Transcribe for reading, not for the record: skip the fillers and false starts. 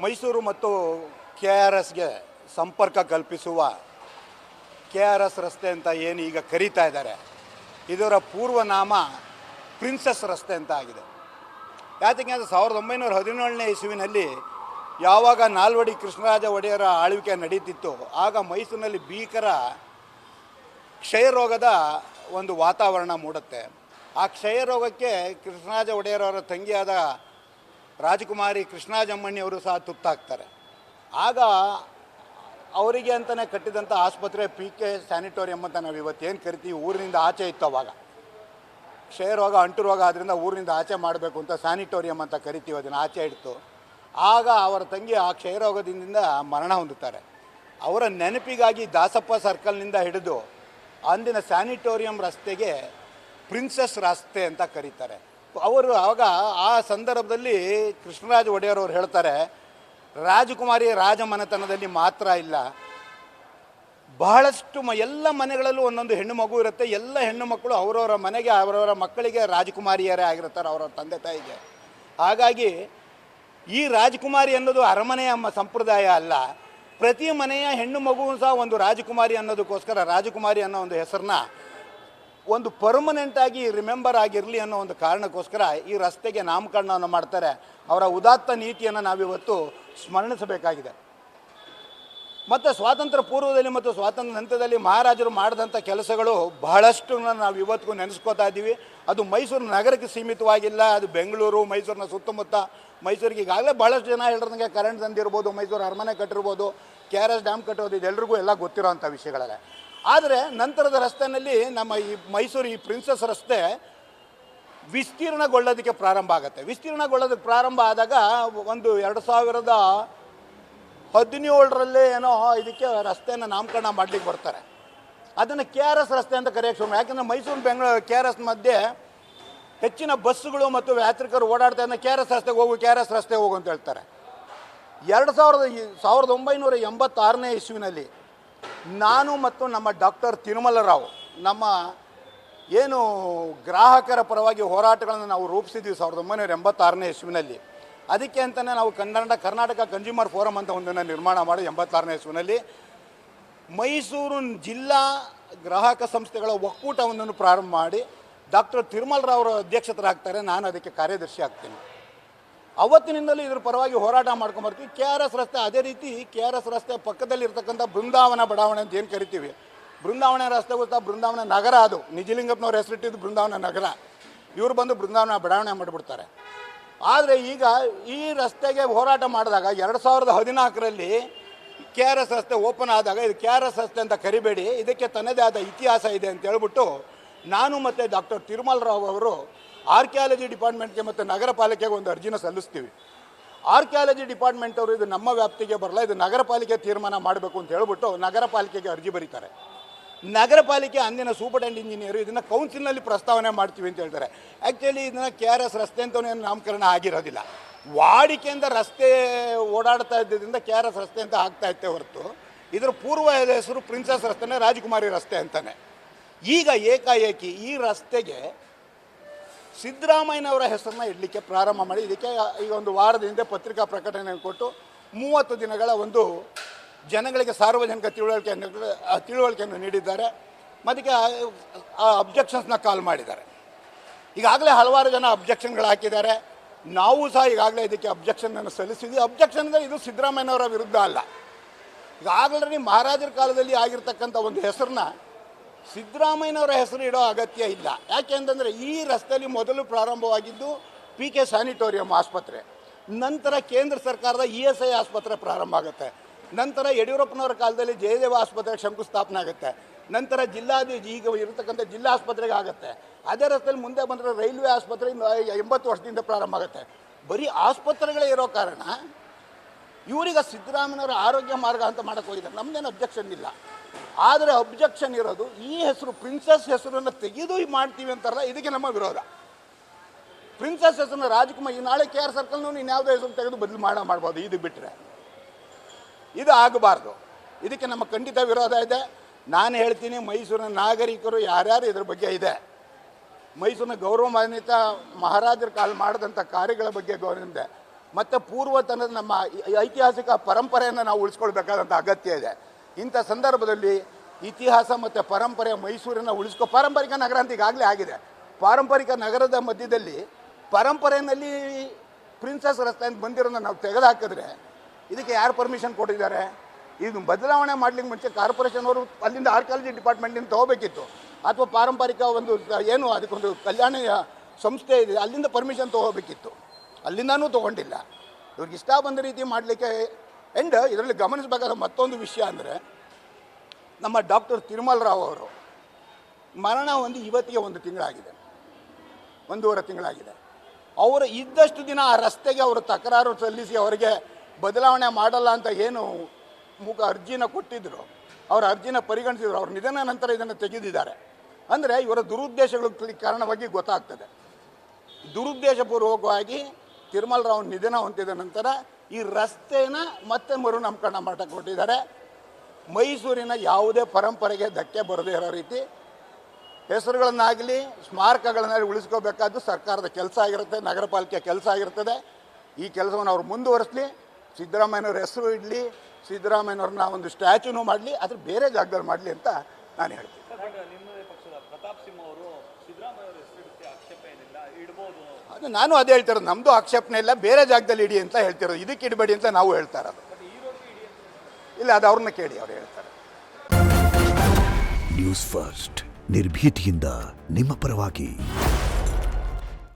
ಮೈಸೂರು ಮತ್ತು KRSಗೆ ಸಂಪರ್ಕ ಕಲ್ಪಿಸುವ KRS ರಸ್ತೆ ಅಂತ ಏನು ಈಗ ಕರೀತಾ ಇದ್ದಾರೆ, ಇದರ ಪೂರ್ವನಾಮ ಪ್ರಿನ್ಸಸ್ ರಸ್ತೆ ಅಂತ ಆಗಿದೆ. ಯಾತಕ್ಕೆ ಅಂದರೆ 1917ನೇ ಇಸುವಿನಲ್ಲಿ ಯಾವಾಗ ನಾಲ್ವಡಿ ಕೃಷ್ಣರಾಜ ಒಡೆಯರ ಆಳ್ವಿಕೆ ನಡೀತಿತ್ತು, ಆಗ ಮೈಸೂರಿನಲ್ಲಿ ಭೀಕರ ಕ್ಷಯರೋಗದ ಒಂದು ವಾತಾವರಣ ಮೂಡುತ್ತೆ. ಆ ಕ್ಷಯರೋಗಕ್ಕೆ ಕೃಷ್ಣರಾಜ ಒಡೆಯರವರ ತಂಗಿಯಾದ ರಾಜಕುಮಾರಿ ಕೃಷ್ಣಾಜಮ್ಮಣ್ಣಿಯವರು ಸಹ ತುತ್ತಾಗ್ತಾರೆ. ಆಗ ಅವರಿಗೆ ಅಂತಲೇ ಕಟ್ಟಿದಂಥ ಆಸ್ಪತ್ರೆ PK ಸ್ಯಾನಿಟೋರಿಯಂ ಅಂತ ನಾವು ಇವತ್ತೇನು ಕರಿತೀವಿ, ಊರಿನಿಂದ ಆಚೆ ಇತ್ತು. ಅವಾಗ ಕ್ಷಯರೋಗ ಅಂಟುರೋಗ ಆದ್ದರಿಂದ ಊರಿನಿಂದ ಆಚೆ ಮಾಡಬೇಕು ಅಂತ ಸ್ಯಾನಿಟೋರಿಯಂ ಅಂತ ಕರಿತೀವಿ, ಅದನ್ನು ಆಚೆ ಇಡ್ತು. ಆಗ ಅವರ ತಂಗಿ ಆ ಕ್ಷಯರೋಗದಿಂದ ಮರಣ ಹೊಂದುತ್ತಾರೆ. ಅವರ ನೆನಪಿಗಾಗಿ ದಾಸಪ್ಪ ಸರ್ಕಲ್ನಿಂದ ಹಿಡಿದು ಅಂದಿನ ಸ್ಯಾನಿಟೋರಿಯಂ ರಸ್ತೆಗೆ ಪ್ರಿನ್ಸಸ್ ರಸ್ತೆ ಅಂತ ಕರೀತಾರೆ. ಅವರು ಆವಾಗ ಆ ಸಂದರ್ಭದಲ್ಲಿ ಕೃಷ್ಣರಾಜ ಒಡೆಯರವರು ಹೇಳ್ತಾರೆ, ರಾಜಕುಮಾರಿ ರಾಜಮನೆತನದಲ್ಲಿ ಮಾತ್ರ ಇಲ್ಲ, ಬಹಳಷ್ಟು ಎಲ್ಲ ಮನೆಗಳಲ್ಲೂ ಒಂದೊಂದು ಹೆಣ್ಣು ಮಗು ಇರುತ್ತೆ. ಎಲ್ಲ ಹೆಣ್ಣು ಮಕ್ಕಳು ಅವರವರ ಮನೆಗೆ ಅವರವರ ಮಕ್ಕಳಿಗೆ ರಾಜಕುಮಾರಿಯರೇ ಆಗಿರ್ತಾರೆ, ಅವರವರ ತಂದೆ ತಾಯಿಗೆ. ಹಾಗಾಗಿ ಈ ರಾಜಕುಮಾರಿ ಅನ್ನೋದು ಅರಮನೆಯ ಸಂಪ್ರದಾಯ ಅಲ್ಲ, ಪ್ರತಿ ಮನೆಯ ಹೆಣ್ಣು ಮಗುವು ಸಹ ಒಂದು ರಾಜಕುಮಾರಿ ಅನ್ನೋದಕ್ಕೋಸ್ಕರ ರಾಜಕುಮಾರಿ ಅನ್ನೋ ಒಂದು ಹೆಸರನ್ನ ಒಂದು ಪರ್ಮನೆಂಟಾಗಿ ರಿಮೆಂಬರ್ ಆಗಿರಲಿ ಅನ್ನೋ ಒಂದು ಕಾರಣಕ್ಕೋಸ್ಕರ ಈ ರಸ್ತೆಗೆ ನಾಮಕರಣವನ್ನು ಮಾಡ್ತಾರೆ. ಅವರ ಉದಾತ್ತ ನೀತಿಯನ್ನು ನಾವಿವತ್ತು ಸ್ಮರಣಿಸಬೇಕಾಗಿದೆ. ಮತ್ತು ಸ್ವಾತಂತ್ರ್ಯ ಪೂರ್ವದಲ್ಲಿ ಮತ್ತು ಸ್ವಾತಂತ್ರ್ಯ ನಂತರದಲ್ಲಿ ಮಹಾರಾಜರು ಮಾಡಿದಂಥ ಕೆಲಸಗಳು ಬಹಳಷ್ಟು ನಾವು ಇವತ್ತಿಗೂ ನೆನೆಸ್ಕೋತಾ ಇದ್ದೀವಿ. ಅದು ಮೈಸೂರು ನಗರಕ್ಕೆ ಸೀಮಿತವಾಗಿಲ್ಲ, ಅದು ಬೆಂಗಳೂರು, ಮೈಸೂರಿನ ಸುತ್ತಮುತ್ತ, ಮೈಸೂರಿಗೆ ಈಗಾಗಲೇ ಭಾಳಷ್ಟು ಜನ ಹೇಳಿದಂಗೆ ಕರೆಂಟ್ ತಂದಿರ್ಬೋದು, ಮೈಸೂರು ಅರಮನೆ ಕಟ್ಟಿರ್ಬೋದು, KRS ಡ್ಯಾಮ್ ಕಟ್ಟೋದು, ಇದೆಲ್ಲರಿಗೂ ಎಲ್ಲ ಗೊತ್ತಿರೋವಂಥ ವಿಷಯಗಳಲ್ಲ. ಆದರೆ ನಂತರದ ರಸ್ತೆಯಲ್ಲಿ ನಮ್ಮ ಈ ಮೈಸೂರು ಈ ಪ್ರಿನ್ಸಸ್ ರಸ್ತೆ ವಿಸ್ತೀರ್ಣಗೊಳ್ಳೋದಕ್ಕೆ ಪ್ರಾರಂಭ ಆಗುತ್ತೆ. ವಿಸ್ತೀರ್ಣಗೊಳ್ಳೋದಕ್ಕೆ ಪ್ರಾರಂಭ ಆದಾಗ ಒಂದು 2017ರಲ್ಲೇ ಏನೋ ಇದಕ್ಕೆ ರಸ್ತೆಯನ್ನು ನಾಮಕರಣ ಮಾಡಲಿಕ್ಕೆ ಬರ್ತಾರೆ. ಅದನ್ನು KRS ರಸ್ತೆ ಅಂತ ಕರೆಯೋಕ್ಕೆ ಶುರು. ಯಾಕೆಂದರೆ ಮೈಸೂರು ಬೆಂಗಳೂರು KRS ಮಧ್ಯೆ ಹೆಚ್ಚಿನ ಬಸ್ಸುಗಳು ಮತ್ತು ಯಾತ್ರಿಕರು ಓಡಾಡ್ತಾ ಇದ್ದ KRS ರಸ್ತೆಗೆ ಹೋಗು, KRS ರಸ್ತೆ ಹೋಗು ಅಂತ ಹೇಳ್ತಾರೆ. 1986ನೇ ಇಸ್ವಿನಲ್ಲಿ ನಾನು ಮತ್ತು ನಮ್ಮ ಡಾಕ್ಟರ್ ತಿರುಮಲರಾವ್ ನಮ್ಮ ಏನು ಗ್ರಾಹಕರ ಪರವಾಗಿ ಹೋರಾಟಗಳನ್ನು ನಾವು ರೂಪಿಸಿದ್ವಿ 1986ನೇ ಇಸ್ವಿನಲ್ಲಿ. ಅದಕ್ಕೆ ಅಂತಲೇ ನಾವು ಕರ್ನಾಟಕ ಕನ್ಸ್ಯೂಮರ್ ಫೋರಮ್ ಅಂತ ಒಂದನ್ನು ನಿರ್ಮಾಣ ಮಾಡಿ 86ನೇ ಇಸ್ವಿನಲ್ಲಿ ಮೈಸೂರು ಜಿಲ್ಲಾ ಗ್ರಾಹಕ ಸಂಸ್ಥೆಗಳ ಒಕ್ಕೂಟವನ್ನು ಪ್ರಾರಂಭ ಮಾಡಿ ಡಾಕ್ಟರ್ ತಿರುಮಲರಾವ್ ಅವರ ಅಧ್ಯಕ್ಷರಾಗ್ತಾರೆ, ನಾನು ಅದಕ್ಕೆ ಕಾರ್ಯದರ್ಶಿ ಆಗ್ತೀನಿ. ಅವತ್ತಿನಿಂದಲೂ ಇದ್ರ ಪರವಾಗಿ ಹೋರಾಟ ಮಾಡ್ಕೊಂಬರ್ತೀವಿ. KRS ರಸ್ತೆ ಅದೇ ರೀತಿ KRS ರಸ್ತೆ ಪಕ್ಕದಲ್ಲಿರ್ತಕ್ಕಂಥ ಬೃಂದಾವನ ಬಡಾವಣೆ ಅಂತ ಏನು ಕರಿತೀವಿ, ಬೃಂದಾವನ ರಸ್ತೆ ಗೊತ್ತಾ, ಬೃಂದಾವನ ನಗರ, ಅದು ನಿಜಲಿಂಗಪ್ಪನವ್ರು ಹೆಸರಿಟ್ಟಿದ್ದು ಬೃಂದಾವನ ನಗರ, ಇವರು ಬಂದು ಬೃಂದಾವನ ಬಡಾವಣೆ ಮಾಡಿಬಿಡ್ತಾರೆ. ಆದರೆ ಈಗ ಈ ರಸ್ತೆಗೆ ಹೋರಾಟ ಮಾಡಿದಾಗ 2014ರಲ್ಲಿ KRS ರಸ್ತೆ ಓಪನ್ ಆದಾಗ ಇದು KRS ರಸ್ತೆ ಅಂತ ಕರಿಬೇಡಿ, ಇದಕ್ಕೆ ತನ್ನದೇ ಆದ ಇತಿಹಾಸ ಇದೆ ಅಂತ ಹೇಳ್ಬಿಟ್ಟು ನಾನು ಮತ್ತು ಡಾಕ್ಟರ್ ತಿರುಮಲರಾವ್ ಅವರು ಆರ್ಕಿಯಾಲಜಿ ಡಿಪಾರ್ಟ್ಮೆಂಟ್ಗೆ ಮತ್ತು ನಗರ ಪಾಲಿಕೆಗೆ ಒಂದು ಅರ್ಜಿನ ಸಲ್ಲಿಸ್ತೀವಿ. ಆರ್ಕಿಯಾಲಜಿ ಡಿಪಾರ್ಟ್ಮೆಂಟ್ ಅವರು ಇದು ನಮ್ಮ ವ್ಯಾಪ್ತಿಗೆ ಬರಲ್ಲ, ಇದು ನಗರ ಪಾಲಿಕೆ ತೀರ್ಮಾನ ಮಾಡಬೇಕು ಅಂತ ಹೇಳ್ಬಿಟ್ಟು ನಗರ ಪಾಲಿಕೆಗೆ ಅರ್ಜಿ ಬರೀತಾರೆ. ನಗರ ಪಾಲಿಕೆ ಅಂದಿನ ಸೂಪರ್ಟೆಂಟ್ ಇಂಜಿನಿಯರು ಇದನ್ನು ಕೌನ್ಸಿಲ್ನಲ್ಲಿ ಪ್ರಸ್ತಾವನೆ ಮಾಡ್ತೀವಿ ಅಂತ ಹೇಳ್ತಾರೆ. ಆ್ಯಕ್ಚುಲಿ ಇದನ್ನು KRS ರಸ್ತೆ ಅಂತಲೇ ನಾಮಕರಣ ಆಗಿರೋದಿಲ್ಲ, ವಾಡಿಕೆಯಿಂದ ರಸ್ತೆ ಓಡಾಡ್ತಾ ಇದ್ದರಿಂದ KRS ರಸ್ತೆ ಅಂತ ಆಗ್ತಾ ಇತ್ತೆ ಹೊರತು ಇದರ ಪೂರ್ವ ಹೆಸರು ಪ್ರಿನ್ಸಸ್ ರಸ್ತೆನೇ, ರಾಜಕುಮಾರಿ ರಸ್ತೆ ಅಂತಾನೆ. ಈಗ ಏಕಾಏಕಿ ಈ ರಸ್ತೆಗೆ ಸಿದ್ದರಾಮಯ್ಯನವರ ಹೆಸರನ್ನ ಇಡಲಿಕ್ಕೆ ಪ್ರಾರಂಭ ಮಾಡಿ ಇದಕ್ಕೆ ಈಗ ಒಂದು ವಾರದ ಹಿಂದೆ ಪತ್ರಿಕಾ ಪ್ರಕಟಣೆ ಕೊಟ್ಟು 30 ದಿನಗಳ ಒಂದು ಜನಗಳಿಗೆ ಸಾರ್ವಜನಿಕ ತಿಳುವಳಿಕೆಯನ್ನು ನೀಡಿದ್ದಾರೆ. ಮತ್ತು ಅಬ್ಜೆಕ್ಷನ್ಸ್ನ ಕಾಲ್ ಮಾಡಿದ್ದಾರೆ. ಈಗಾಗಲೇ ಹಲವಾರು ಜನ ಅಬ್ಜೆಕ್ಷನ್ಗಳು ಹಾಕಿದ್ದಾರೆ. ನಾವು ಸಹ ಈಗಾಗಲೇ ಇದಕ್ಕೆ ಅಬ್ಜೆಕ್ಷನನ್ನು ಸಲ್ಲಿಸಿದ್ವಿ. ಅಬ್ಜೆಕ್ಷನ್ ಅಂದರೆ ಇದು ಸಿದ್ದರಾಮಯ್ಯನವರ ವಿರುದ್ಧ ಅಲ್ಲ, ಈಗಾಗಲೇ ಮಹಾರಾಜರ ಕಾಲದಲ್ಲಿ ಆಗಿರ್ತಕ್ಕಂಥ ಒಂದು ಹೆಸರನ್ನ ಸಿದ್ದರಾಮಯ್ಯನವರ ಹೆಸರು ಇಡೋ ಅಗತ್ಯ ಇಲ್ಲ. ಯಾಕೆ ಅಂತಂದರೆ ಈ ರಸ್ತೆಯಲ್ಲಿ ಮೊದಲು ಪ್ರಾರಂಭವಾಗಿದ್ದು PK ಸ್ಯಾನಿಟೋರಿಯಂ ಆಸ್ಪತ್ರೆ, ನಂತರ ಕೇಂದ್ರ ಸರ್ಕಾರದ ESI ಆಸ್ಪತ್ರೆ ಪ್ರಾರಂಭ ಆಗುತ್ತೆ, ನಂತರ ಯಡಿಯೂರಪ್ಪನವರ ಕಾಲದಲ್ಲಿ ಜಯದೇವ ಆಸ್ಪತ್ರೆಗೆ ಶಂಕುಸ್ಥಾಪನೆ ಆಗುತ್ತೆ, ನಂತರ ಈಗ ಇರತಕ್ಕಂಥ ಜಿಲ್ಲಾ ಆಸ್ಪತ್ರೆಗೆ ಆಗುತ್ತೆ. ಅದೇ ರಸ್ತೆಯಲ್ಲಿ ಮುಂದೆ ಬಂದರೆ ರೈಲ್ವೆ ಆಸ್ಪತ್ರೆ 80 ವರ್ಷದಿಂದ ಪ್ರಾರಂಭ ಆಗುತ್ತೆ. ಬರೀ ಆಸ್ಪತ್ರೆಗಳೇ ಇರೋ ಕಾರಣ ಇವರಿಗೆ ಸಿದ್ದರಾಮಯ್ಯನವರ ಆರೋಗ್ಯ ಮಾರ್ಗ ಅಂತ ಮಾಡೋಕ್ಕೆ ಹೋಗಿದ್ದಾರೆ. ನಮ್ಮದೇನು ಅಬ್ಜೆಕ್ಷನ್ ಇಲ್ಲ. ಆದರೆ ಅಬ್ಜೆಕ್ಷನ್ ಇರೋದು ಈ ಹೆಸರು ಪ್ರಿನ್ಸಸ್ ಹೆಸರನ್ನು ತೆಗೆದು ಮಾಡ್ತೀವಿ ಅಂತಾರಲ್ಲ, ಇದಕ್ಕೆ ನಮ್ಮ ವಿರೋಧ. ಪ್ರಿನ್ಸಸ್ ಹೆಸರನ್ನ ರಾಜಕುಮಾರಿ, ನಾಳೆ KR ಸರ್ಕಲ್ನೂ ನೀನು ಯಾವುದೇ ಹೆಸರು ತೆಗೆದು ಬದಲು ಮಾಡ್ಬೋದು, ಇದು ಬಿಟ್ಟರೆ ಇದು ಆಗಬಾರ್ದು. ಇದಕ್ಕೆ ನಮ್ಮ ಖಂಡಿತ ವಿರೋಧ ಇದೆ. ನಾನು ಹೇಳ್ತೀನಿ, ಮೈಸೂರಿನ ನಾಗರಿಕರು ಯಾರ್ಯಾರು ಇದ್ರ ಬಗ್ಗೆ ಇದೆ ಮೈಸೂರಿನ ಗೌರವಾನ್ವಿತ ಮಹಾರಾಜರ ಕಾಲ ಮಾಡಿದಂಥ ಕಾರ್ಯಗಳ ಬಗ್ಗೆ ಗೌರವಿದೆ. ಮತ್ತು ಪೂರ್ವತನದ ನಮ್ಮ ಐತಿಹಾಸಿಕ ಪರಂಪರೆಯನ್ನು ನಾವು ಉಳಿಸ್ಕೊಳ್ಬೇಕಾದಂಥ ಅಗತ್ಯ ಇದೆ. ಇಂಥ ಸಂದರ್ಭದಲ್ಲಿ ಇತಿಹಾಸ ಮತ್ತು ಪರಂಪರೆ ಮೈಸೂರನ್ನು ಪಾರಂಪರಿಕ ನಗರ ಅಂತ ಈಗಾಗಲೇ ಆಗಿದೆ. ಪಾರಂಪರಿಕ ನಗರದ ಮಧ್ಯದಲ್ಲಿ ಪರಂಪರೆಯಲ್ಲಿ ಪ್ರಿನ್ಸಸ್ ರಸ್ತೆ ಅಂತ ಬಂದಿರೋದನ್ನ ನಾವು ತೆಗೆದುಹಾಕಿದ್ರೆ ಇದಕ್ಕೆ ಯಾರು ಪರ್ಮಿಷನ್ ಕೊಟ್ಟಿದ್ದಾರೆ? ಇದು ಬದಲಾವಣೆ ಮಾಡ್ಲಿಕ್ಕೆ ಮುಂಚೆ ಕಾರ್ಪೊರೇಷನ್ ಅವರು ಅಲ್ಲಿಂದ ಆರ್ಕಿಯಾಲಜಿ ಡಿಪಾರ್ಟ್ಮೆಂಟಿಂದ ತೊಗೋಬೇಕಿತ್ತು, ಅಥವಾ ಪಾರಂಪರಿಕ ಒಂದು ಏನು ಅದಕ್ಕೊಂದು ಕಲ್ಯಾಣ ಸಂಸ್ಥೆ ಇದೆ ಅಲ್ಲಿಂದ ಪರ್ಮಿಷನ್ ತೊಗೋಬೇಕಿತ್ತು. ಅಲ್ಲಿಂದನೂ ತೊಗೊಂಡಿಲ್ಲ. ಇವ್ರಿಗೆ ಇಷ್ಟ ಬಂದ ರೀತಿ ಮಾಡಲಿಕ್ಕೆ. ಆ್ಯಂಡ್ ಇದರಲ್ಲಿ ಗಮನಿಸಬೇಕಾದ ಮತ್ತೊಂದು ವಿಷಯ ಅಂದರೆ, ನಮ್ಮ ಡಾಕ್ಟರ್ ತಿರುಮಲ ರಾವ್ ಅವರು ಮರಣ ಇವತ್ತಿಗೆ 1 ತಿಂಗಳಾಗಿದೆ, 1.5 ತಿಂಗಳಾಗಿದೆ. ಅವರು ಇದ್ದಷ್ಟು ದಿನ ಆ ರಸ್ತೆಗೆ ಅವರು ತಕರಾರು ಸಲ್ಲಿಸಿ ಅವರಿಗೆ ಬದಲಾವಣೆ ಮಾಡಲ್ಲ ಅಂತ ಏನು ಅರ್ಜಿನ ಕೊಟ್ಟಿದ್ದರು, ಅವರ ಅರ್ಜಿನ ಪರಿಗಣಿಸಿದ್ರು. ಅವ್ರ ನಿಧನ ನಂತರ ಇದನ್ನು ತೆಗೆದಿದ್ದಾರೆ. ಅಂದರೆ ಇವರ ದುರುದ್ದೇಶಗಳ ಕಾರಣವಾಗಿ ಗೊತ್ತಾಗ್ತದೆ. ದುರುದ್ದೇಶಪೂರ್ವಕವಾಗಿ ತಿರುಮಲ ರಾವ್ ನಿಧನ ಹೊಂದಿದ ನಂತರ ಈ ರಸ್ತೆನ ಮತ್ತೆ ಮರುನಾಮಕರಣ ಮಾಡಕ್ಕೆ ಕೊಟ್ಟಿದ್ದಾರೆ. ಮೈಸೂರಿನ ಯಾವುದೇ ಪರಂಪರೆಗೆ ಧಕ್ಕೆ ಬರದೇ ಇರೋ ರೀತಿ ಹೆಸರುಗಳನ್ನಾಗಲಿ ಸ್ಮಾರಕಗಳನ್ನಾಗಲಿ ಉಳಿಸ್ಕೋಬೇಕಾದ್ದು ಸರ್ಕಾರದ ಕೆಲಸ ಆಗಿರುತ್ತೆ, ನಗರ ಪಾಲಿಕೆ ಕೆಲಸ ಆಗಿರ್ತದೆ. ಈ ಕೆಲಸವನ್ನು ಅವರು ಮುಂದುವರಿಸಲಿ, ಸಿದ್ದರಾಮಯ್ಯನವ್ರ ಹೆಸರು ಇಡಲಿ, ಸಿದ್ದರಾಮಯ್ಯನವ್ರನ್ನ ಒಂದು ಸ್ಟ್ಯಾಚ್ಯೂನು ಮಾಡಲಿ, ಅದ್ರ ಬೇರೆ ಜಾಗದಲ್ಲಿ ಮಾಡಲಿ ಅಂತ ನಾನು ಹೇಳ್ತೀನಿ. ಅದು ನಾನು ಅದೇ ಹೇಳ್ತಿರೋದು, ನಮ್ಮದು ಆಕ್ಷೇಪಣೆ ಇಲ್ಲ, ಬೇರೆ ಜಾಗದಲ್ಲಿ ಇಡಿ ಅಂತ ಹೇಳ್ತಿರೋದು. ಇದಕ್ಕೆ ಇಡಬೇಡಿ ಅಂತ ನಾವು ಹೇಳ್ತಾ ಇರೋದು. ಇಲ್ಲ, ಅದು ಅವ್ರನ್ನ ಕೇಳಿ, ಅವ್ರು ಹೇಳ್ತಾರೆ. ನ್ಯೂಸ್ ಫಸ್ಟ್ ನಿರ್ಭೀತಿಯಿಂದ ನಿಮ್ಮ ಪರವಾಗಿ.